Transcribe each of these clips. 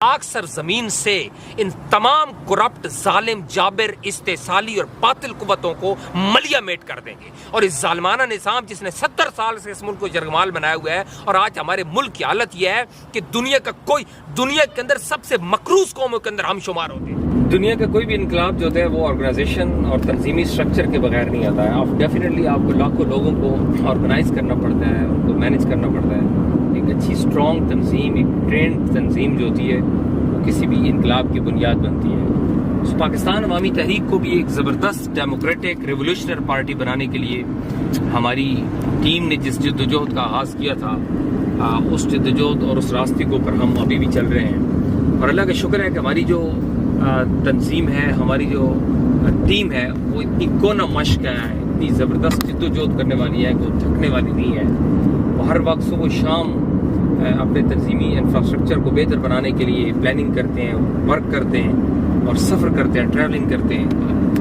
पाक सरजमीन से इन तमाम करप्ट जालिम जाबिर इस्तेसाली और बातिल कुव्वतों को मलियामेट कर देंगे। और इस जालमाना निज़ाम जिसने 70 साल से इस मुल्क को जरगमाल बनाया हुआ है, और आज हमारे मुल्क की हालत यह है कि दुनिया के अंदर सबसे मकरूज कौमों के अंदर हम शुमार होते हैं। दुनिया का कोई भी इनकलाब जो होता है वो ऑर्गेनाइजेशन और तंजीमी स्ट्रक्चर के बगैर नहीं आता है। डेफिनेटली आपको लाखों लोगों को ऑर्गेनाइज करना पड़ता है, उनको मैनेज करना पड़ता है। एक अच्छी स्ट्रॉन्ग तंजीम, एक ट्रेंड तंजीम जो होती है वो किसी भी इनकलाब की बुनियाद बनती है। तो पाकिस्तान अवामी तहरीक को भी एक ज़बरदस्त डेमोक्रेटिक रेवोल्यूशनरी पार्टी बनाने के लिए हमारी टीम ने जिस जद्दोजहद का आगाज़ किया था, उस जद्दोजहद और उस रास्ते के ऊपर हम अभी भी चल रहे हैं। और अल्लाह का शुक्र है कि हमारी जो तंजीम है, हमारी जो टीम है, वो इतनी कोना मश्क है, इतनी ज़बरदस्त जद्दोजहद करने वाली है कि वो थकने वाली नहीं है। वो हर वक्त सुबह शाम अपने तंजीमी इंफ्रास्ट्रक्चर को बेहतर बनाने के लिए प्लानिंग करते हैं, वर्क करते हैं और सफ़र करते हैं, ट्रैवलिंग करते हैं।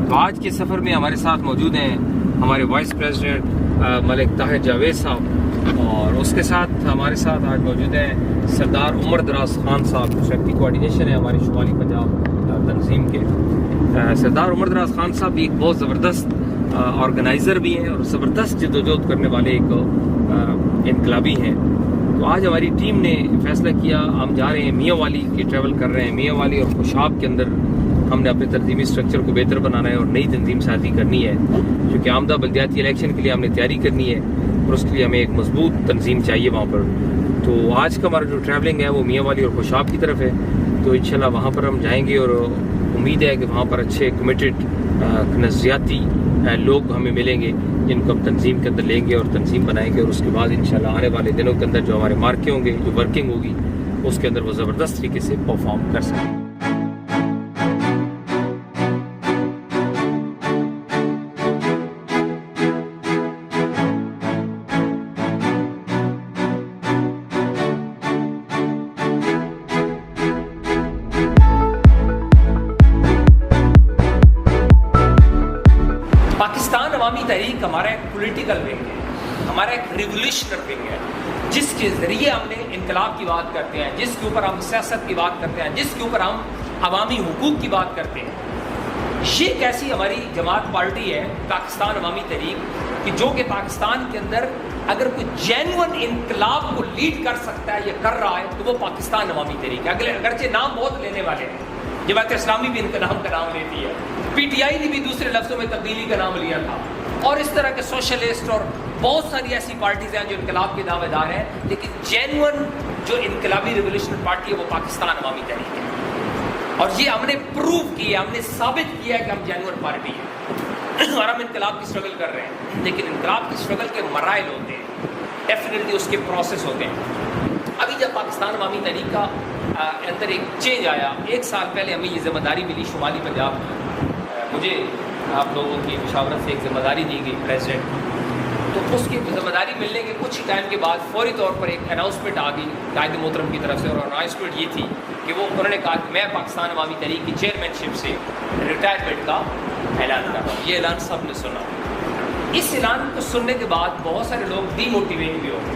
तो आज के सफ़र में हमारे साथ मौजूद हैं हमारे वाइस प्रेसिडेंट मलिक ताहिर जावेद साहब, और उसके साथ हमारे साथ आज मौजूद हैं सरदार उमर दराज खान साहब, जो सेक्रेटरी कोऑर्डिनेशन है हमारी शुमाली पंजाब तंजीम के। सरदार उमर दराज खान साहब भी एक बहुत ज़बरदस्त ऑर्गेनाइज़र भी हैं और ज़बरदस्त जद्दोजहद करने वाले एक इनकलाबी हैं। तो आज हमारी टीम ने फैसला किया, हम जा रहे हैं मियाँ वाली की ट्रैवल कर रहे हैं। मियाँ वाली और खुशाब के अंदर हमने अपने तंजीमी स्ट्रक्चर को बेहतर बनाना है और नई तंजीम साजी करनी है, क्योंकि आमदा बल्दियाती इलेक्शन के लिए हमने तैयारी करनी है और उसके लिए हमें एक मजबूत तंजीम चाहिए वहाँ पर। तो आज का हमारा जो ट्रैवलिंग है वो मियाँ वाली और खुशाब की तरफ है। तो इंशाल्लाह वहाँ पर हम जाएंगे और उम्मीद है कि वहाँ पर अच्छे कमिटेड नज़रियाती लोग हमें मिलेंगे जिनको हम तंजीम के अंदर लेंगे और तंजीम बनाएंगे। और उसके बाद इंशाल्लाह आने वाले दिनों के अंदर जो हमारे मार्के होंगे, जो वर्किंग होगी, उसके अंदर वो ज़बरदस्त तरीके से परफॉर्म कर सकें। पाकिस्तान अवामी तहरीक हमारा एक पॉलिटिकल विंग है, हमारा एक रिवोल्यूशनरी विंग है, जिसके ज़रिए हमने इनकलाब की बात करते हैं, जिसके ऊपर हम सियासत की बात करते हैं, जिसके ऊपर हम अवामी हुकूक की बात करते हैं। ये एक ऐसी हमारी जमात पार्टी है पाकिस्तान अवामी तहरीक कि जो कि पाकिस्तान के अंदर अगर कोई जेन्युइन इनकलाब को लीड कर सकता है या कर रहा है तो वो पाकिस्तान अवामी तहरीक है। अगरचे नाम बहुत लेने वाले हैं, जमात इस्लामी भी इनका नाम लेती है, पीटीआई ने भी दूसरे लफ्ज़ों में तब्दीली का नाम लिया था, और इस तरह के सोशलिस्ट और बहुत सारी ऐसी पार्टीज हैं जो इनकलाब के दावेदार हैं। लेकिन जेन्युइन जो इनकलाबी रिवोल्यूशनरी पार्टी है वो पाकिस्तान अवामी तहरीक है, और ये हमने प्रूव किया, हमने साबित किया कि हम जेन्युइन पार्टी है और हम इनकलाब की स्ट्रगल कर रहे हैं। लेकिन इनकलाब की स्ट्रगल के मराइल होते हैं, डेफिनेटली उसके प्रोसेस होते हैं। अभी जब पाकिस्तान अवामी तहरीक का अंदर एक चेंज आया, 1 साल पहले हमें ये जिम्मेदारी मिली शुमाली पंजाब की, मुझे आप लोगों की मुशावरत से एक जिम्मेदारी दी गई प्रेसिडेंट। तो उसकी जिम्मेदारी मिलने के कुछ ही टाइम के बाद फौरी तौर पर एक अनाउंसमेंट आ गई कायद मोहतरम की तरफ से, और अनाउंसमेंट ये थी कि वो उन्होंने कहा कि मैं पाकिस्तान अवामी तहरीक की चेयरमैनशिप से रिटायरमेंट का ऐलान कर रहा हूँ। ये ऐलान सब ने सुना। इस ऐलान को सुनने के बाद बहुत सारे लोग डीमोटिवेट भी हो गए।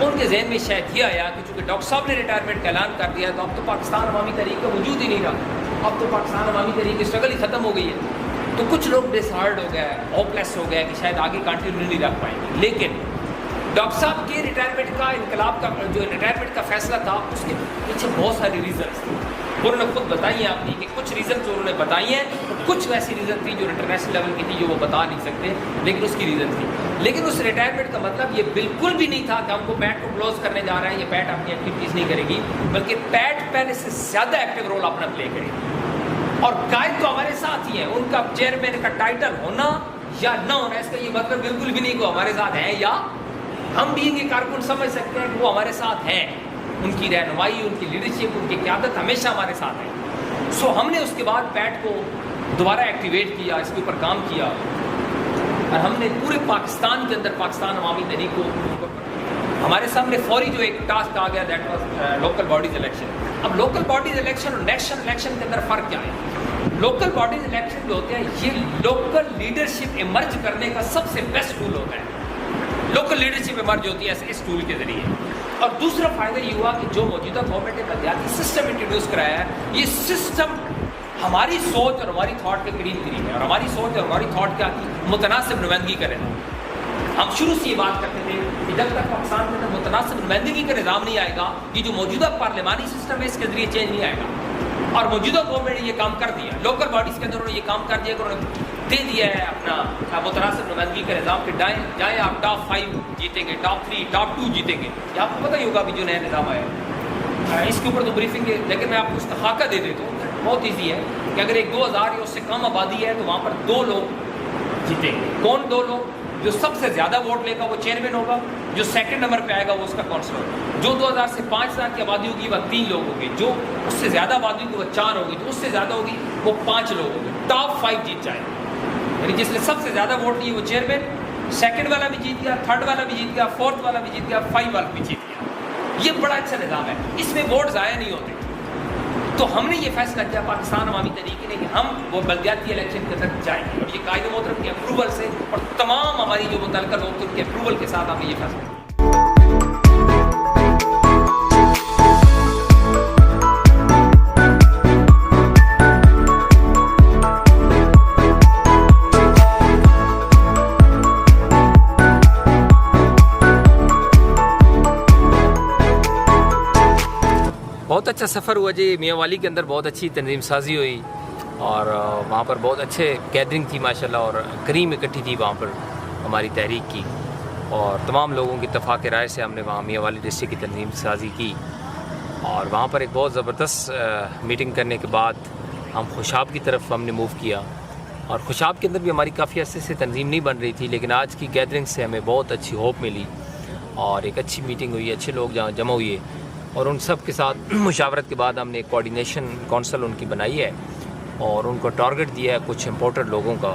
उनके जहन में शायद ये आया कि चूँकि डॉक्टर साहब ने रिटायरमेंट का ऐलान कर दिया तो अब तो पाकिस्तान अवामी तहरीक का वजूद ही नहीं रहा, अब तो पाकिस्तान अवामी तहरीक की स्ट्रगल ही ख़त्म हो गई है। तो कुछ लोग डिसहार्ड हो गए, होपलेस हो गए कि शायद आगे कंटिन्यू नहीं रख पाएंगे। लेकिन डॉक्टर साहब के रिटायरमेंट का, इनकलाब का जो रिटायरमेंट का फैसला था, उसके पीछे बहुत सारी रीज़न्स थी। उन्होंने खुद बताई हैं आपने कि कुछ रीज़न जो उन्होंने बताई हैं, तो कुछ वैसी रीज़न थी जो इंटरनेशनल लेवल की थी जो वो बता नहीं सकते, लेकिन उसकी रीज़न थी। लेकिन उस रिटायरमेंट का मतलब ये बिल्कुल भी नहीं था कि हमको पैट को क्लोज करने जा रहे हैं, ये पैट अपनी एक्टिविटीज़ नहीं करेगी, बल्कि पैट पहले से ज़्यादा एक्टिव रोल अपना प्ले करेगी। और कायद तो हमारे साथ ही है, उनका चेयरमैन का टाइटल होना या ना होना इसका ये मतलब बिल्कुल भी नहीं कि हमारे साथ हैं, या हम भी इनके कारकुन समझ सकते हैं कि वो हमारे साथ हैं। उनकी रहनुमाई, उनकी लीडरशिप, उनकी क़यादत हमेशा हमारे साथ है। सो हमने उसके बाद पैट को दोबारा एक्टिवेट किया, इसके ऊपर काम किया, और हमने पूरे पाकिस्तान के अंदर पाकिस्तान अवामी तहरीक को, हमारे सामने फौरी जो एक टास्क आ गया, that was local bodies election. अब लोकल बॉडीज इलेक्शन और नेशनल इलेक्शन के अंदर फ़र्क क्या है? लोकल बॉडीज इलेक्शन जो होते हैं ये लोकल लीडरशिप इमर्ज करने का सबसे बेस्ट टूल होता है। लोकल लीडरशिप इमर्ज होती है इस टूल के ज़रिए। और दूसरा फ़ायदा ये हुआ कि जो मौजूदा गवर्नमेंट ने बलदियाती सिस्टम इंट्रोड्यूस कराया है, ये सिस्टम हमारी सोच और हमारी थॉट के करीब करीब है, और हमारी सोच और हमारी थॉट क्या की मुतनासिब नुमाइंदगी करेगा। हम शुरू से ये बात करते थे कि जब तक पाकिस्तान के अंदर मुतनासिब नुमाइंदगी का निज़ाम नहीं आएगा, ये जो मौजूदा पार्लियामानी सिस्टम है इसके ज़रिए चेंज नहीं आएगा। और मौजूदा गवर्नमेंट ने ये काम कर दिया, लोकल बॉडीज़ के अंदर उन्होंने ये काम कर दिया कि उन्होंने दे दिया है अपना मुतनासिब नुमाइंदगी का निज़ाम के जाए आप टॉप 5 जीतेंगे, टॉप 3, टॉप 2 जीतेंगे। ये आपको पता ही होगा अभी जो नया निज़ाम आया है, इसके ऊपर तो ब्रीफिंग है, लेकिन मैं आपको उसका खाका दे देता हूँ। बहुत ईजी है कि अगर एक 2000 या उससे कम आबादी है तो वहाँ पर 2 लोग जीतेंगे। कौन 2 लोग? जो सबसे ज़्यादा वोट लेगा वो चेयरमैन होगा, जो सेकंड नंबर पे आएगा वो उसका काउंसलर। जो 2000 से 5000 की आबादी होगी वह 3 लोग होंगे, जो उससे ज़्यादा आबादी होगी वह 4 होगी, जो उससे ज़्यादा होगी वो 5 लोग होंगे। टॉप 5 जीत जाए, यानी जिसने सबसे ज़्यादा वोट लिए वो चेयरमैन, सेकंड वाला भी जीत गया, थर्ड वाला भी जीत गया, फोर्थ वाला भी जीत गया, 5 वाला भी जीत गया। ये बड़ा अच्छा निज़ाम है, इसमें वोट ज़ाया नहीं होते। तो हमने ये फैसला किया पाकिस्तान अवामी तहरीक ने कि हम वो बलदियाती इलेक्शन के तक जाएंगे, और ये कायदे मोहतरम के अप्रूवल से और तमाम हमारी जो मुतल्लिका लोग थे उनके अप्रूवल के साथ हमने ये फैसला किया। बहुत अच्छा सफ़र हुआ जी। मियांवाली के अंदर बहुत अच्छी तंजीम साजी हुई और वहाँ पर बहुत अच्छे गैदरिंग थी माशाल्लाह, और करीम इकट्ठी थी वहाँ पर हमारी तहरीक की, और तमाम लोगों की इत्तफ़ाक़ राय से हमने वहाँ मियांवाली डिस्ट्रिक्ट की तंजीम साजी की। और वहाँ पर एक बहुत ज़बरदस्त मीटिंग करने के बाद हम खुशाब की तरफ हमने मूव किया, और खुशाब के अंदर भी हमारी काफ़ी अर्से से तंजीम नहीं बन रही थी, लेकिन आज की गैदरिंग से हमें बहुत अच्छी होप मिली और एक अच्छी मीटिंग हुई, अच्छे लोग जहाँ जमा हुए, और उन सब के साथ मुशावरत के बाद हमने एक कोऑर्डिनेशन काउंसिल उनकी बनाई है और उनको टारगेट दिया है कुछ इम्पोर्टेड लोगों का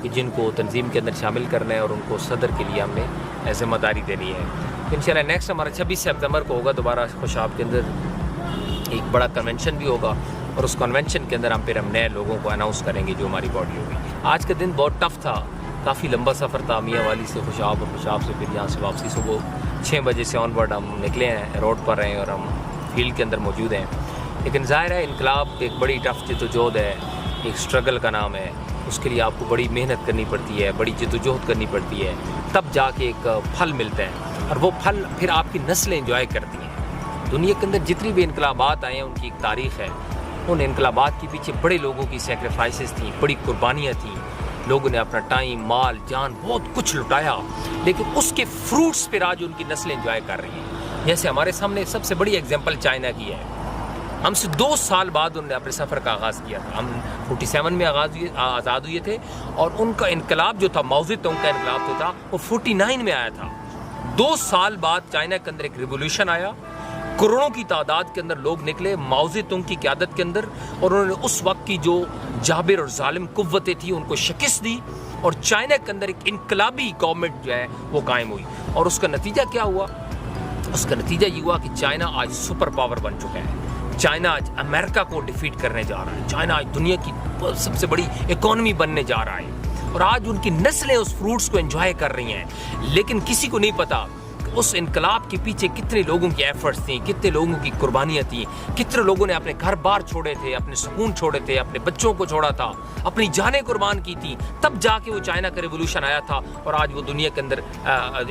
कि जिनको तंजीम के अंदर शामिल करना है, और उनको सदर के लिए हमने ज़िम्मेदारी देनी है। इंशाल्लाह नेक्स्ट हमारा 26 सितंबर को होगा दोबारा खुशाब के अंदर एक बड़ा कन्वेंशन भी होगा, और उस कन्वेंशन के अंदर हम नए लोगों को अनाउंस करेंगे जो हमारी बॉडी होगी। आज का दिन बहुत टफ था, काफ़ी लंबा सफ़र था मियांवाली से खुशाब, और खुशाब से फिर यहाँ से वापसी सुबह 6 बजे से ऑनवर्ड हम निकले हैं, रोड पर हैं और हम फील्ड के अंदर मौजूद हैं। लेकिन ज़ाहिर है इनकलाब एक बड़ी टफ जद्दोजहद है, एक स्ट्रगल का नाम है, उसके लिए आपको बड़ी मेहनत करनी पड़ती है, बड़ी जद्दोजहद करनी पड़ती है, तब जाके एक फल मिलता है, और वो फल फिर आपकी नस्लें इंजॉय करती हैं। दुनिया के अंदर जितनी भी इनकलाबात आए हैं उनकी एक तारीख़ है, उन इनकलाबात के पीछे बड़े लोगों की सेक्रीफाइसेस थी, बड़ी कुर्बानियाँ थीं, लोगों ने अपना टाइम, माल, जान, बहुत कुछ लुटाया, लेकिन उसके फ्रूट्स पर आज उनकी नस्लें एंजॉय कर रही हैं। जैसे हमारे सामने सबसे बड़ी एग्जांपल चाइना की है। हमसे 2 साल बाद उन्होंने अपने सफ़र का आगाज़ किया था। हम 47 में आज़ाद हुए थे, और उनका इनकलाब जो था, माओ ज़ेडुंग का इनकलाब जो था, वो 49 में आया था। 2 साल बाद चाइना के अंदर एक रिवोल्यूशन आया, करोड़ों की तादाद के अंदर लोग निकले माओ ज़ेडुंग की क़यादत के अंदर, और उन्होंने उस वक्त की जो जाबिर और जालिम कुव्वतें थी उनको शिकस्त दी, और चाइना के अंदर एक इनकलाबी गवर्नमेंट जो है वो कायम हुई। और उसका नतीजा क्या हुआ? उसका नतीजा ये हुआ कि चाइना आज सुपर पावर बन चुका है। चाइना आज अमेरिका को डिफीट करने जा रहा है, चाइना आज दुनिया की सबसे बड़ी इकोनॉमी बनने जा रहा है, और आज उनकी नस्लें उस फ्रूट्स को एंजॉय कर रही हैं। लेकिन किसी को नहीं पता उस इनकलाब के पीछे कितने लोगों की एफर्ट्स थी, कितने लोगों की कुर्बानियाँ थी, कितने लोगों ने अपने घर बार छोड़े थे, अपने सुकून छोड़े थे, अपने बच्चों को छोड़ा था, अपनी जानें कुर्बान की थी, तब जाके वो चाइना का रिवोल्यूशन आया था, और आज वो दुनिया के अंदर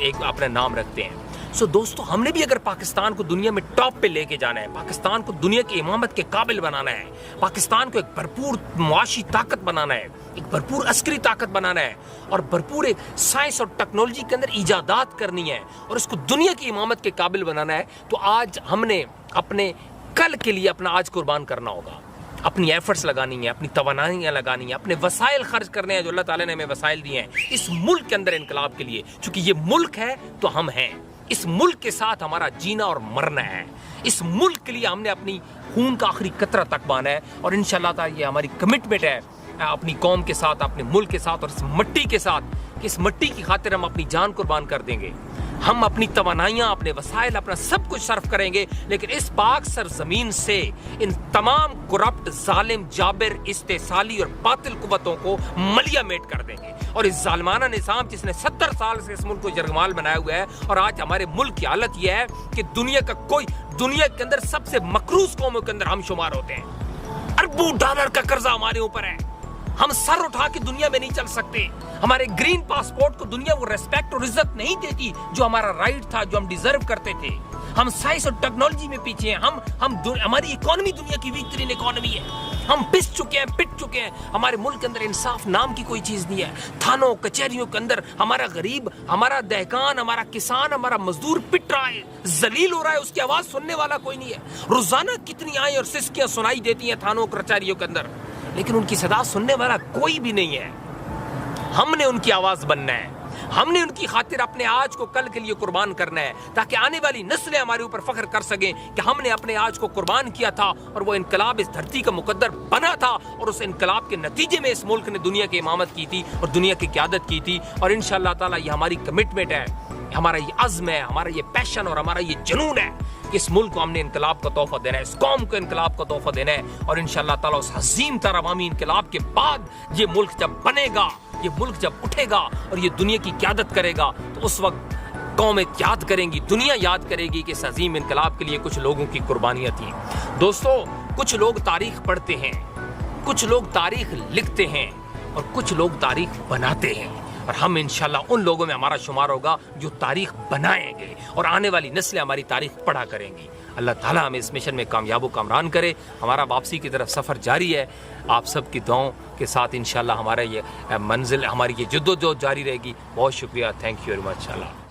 एक अपना नाम रखते हैं। सो दोस्तों, हमने भी अगर पाकिस्तान को दुनिया में टॉप पे लेके जाना है, पाकिस्तान को दुनिया की इमामत के काबिल बनाना है, पाकिस्तान को एक भरपूर मुआशी ताकत बनाना है, एक भरपूर अस्करी ताकत बनाना है, और भरपूर एक साइंस और टेक्नोलॉजी के अंदर इजादात करनी है, और इसको दुनिया की इमामत के काबिल बनाना है, तो आज हमने अपने कल के लिए अपना आज कुर्बान करना होगा। अपनी एफर्ट्स लगानी है, अपनी तवानाइयाँ लगानी है, अपने वसाइल खर्च करने हैं जो अल्लाह ताला ने हमें वसाइल दिए हैं इस मुल्क के अंदर इनकलाब के लिए। चूँकि ये मुल्क है तो हम हैं, इस मुल्क के साथ हमारा जीना और मरना है। इस मुल्क के लिए हमने अपनी खून का आखिरी कतरा तक बांधा है, और इंशाअल्लाह ताला ये हमारी कमिटमेंट है अपनी कौम के साथ, अपने मुल्क के साथ, और इस मिट्टी के साथ, कि इस मिट्टी की खातिर हम अपनी जान कुर्बान कर देंगे। हम अपनी तवानाइयाँ, अपने वसाइल, अपना सब कुछ सर्फ करेंगे, लेकिन इस पाक सरजमीन से इन तमाम करप्ट, जालिम, जाबिर, इस्तेसाली और बातिल कुव्वतों को मलिया मेट कर देंगे। और इस जालिमाना निज़ाम जिसने 70 साल से इस मुल्क को जरगमाल बनाया हुआ है, और आज हमारे मुल्क की हालत यह है कि दुनिया के अंदर सबसे मकरूज कौमों के अंदर हम शुमार होते हैं। अरबों डॉलर का कर्जा हमारे ऊपर है, हम सर उठा के दुनिया में नहीं चल सकते। हमारे ग्रीन पासपोर्ट को दुनिया वो रेस्पेक्ट और इज्जत नहीं देती जो हमारा राइट था, जो हम डिजर्व करते थे। हम साइंस और टेक्नोलॉजी में पीछे हैं, हमारी इकोनॉमी दुनिया की वीक तरीन इकोनॉमी है। हम पिस चुके हैं, पिट चुके हैं। हमारे मुल्क के अंदर इंसाफ नाम की कोई चीज नहीं है। थानों कचहरियों के अंदर हमारा गरीब, हमारा दहकान, हमारा किसान, हमारा मजदूर पिट रहा है, जलील हो रहा है, उसकी आवाज सुनने वाला कोई नहीं है। रोजाना कितनी आय और सिस्कियां सुनाई देती हैं थानों कचहरियों के अंदर, लेकिन उनकी सदा सुनने वाला कोई भी नहीं है। हमने उनकी आवाज बनना है, हमने उनकी खातिर अपने आज को कल के लिए कुर्बान करना है, ताकि आने वाली नस्लें हमारे ऊपर फख्र कर सकें कि हमने अपने आज को कुर्बान किया था और वो इनकलाब इस धरती का मुकद्दर बना था, और उस इनकलाब के नतीजे में इस मुल्क ने दुनिया की इमामत की थी और दुनिया की क़यादत की थी। और इंशाअल्लाह ताला ये हमारी कमिटमेंट है, हमारा ये अज़्म है, हमारा ये पैशन और हमारा ये जुनून है कि इस मुल्क को हमने इनकलाब का तोहफा देना है, इस कौम को इनकलाब का तोहफा देना है। और इंशाअल्लाह ताला उस हज़ीम तर अवामी इनकलाब के बाद ये मुल्क जब बनेगा, ये मुल्क जब उठेगा और ये दुनिया की क़यादत करेगा, तो उस वक्त कौमें याद करेंगी, दुनिया याद करेगी कि इस अजीम इनकलाब के लिए कुछ लोगों की कुर्बानियाँ थी। दोस्तों, कुछ लोग तारीख पढ़ते हैं, कुछ लोग तारीख लिखते हैं और कुछ लोग तारीख बनाते हैं, और हम इंशाल्लाह उन लोगों में हमारा शुमार होगा जो तारीख बनाएंगे और आने वाली नस्लें हमारी तारीख पढ़ा करेंगी। अल्लाह ताला हमें इस मिशन में कामयाब व कामरान करे। हमारा वापसी की तरफ सफ़र जारी है, आप सब की दुआओं के साथ इंशाल्लाह हमारा ये मंजिल, हमारी ये जद्दोजहद जारी रहेगी। बहुत शुक्रिया, थैंक यू वेरी मच।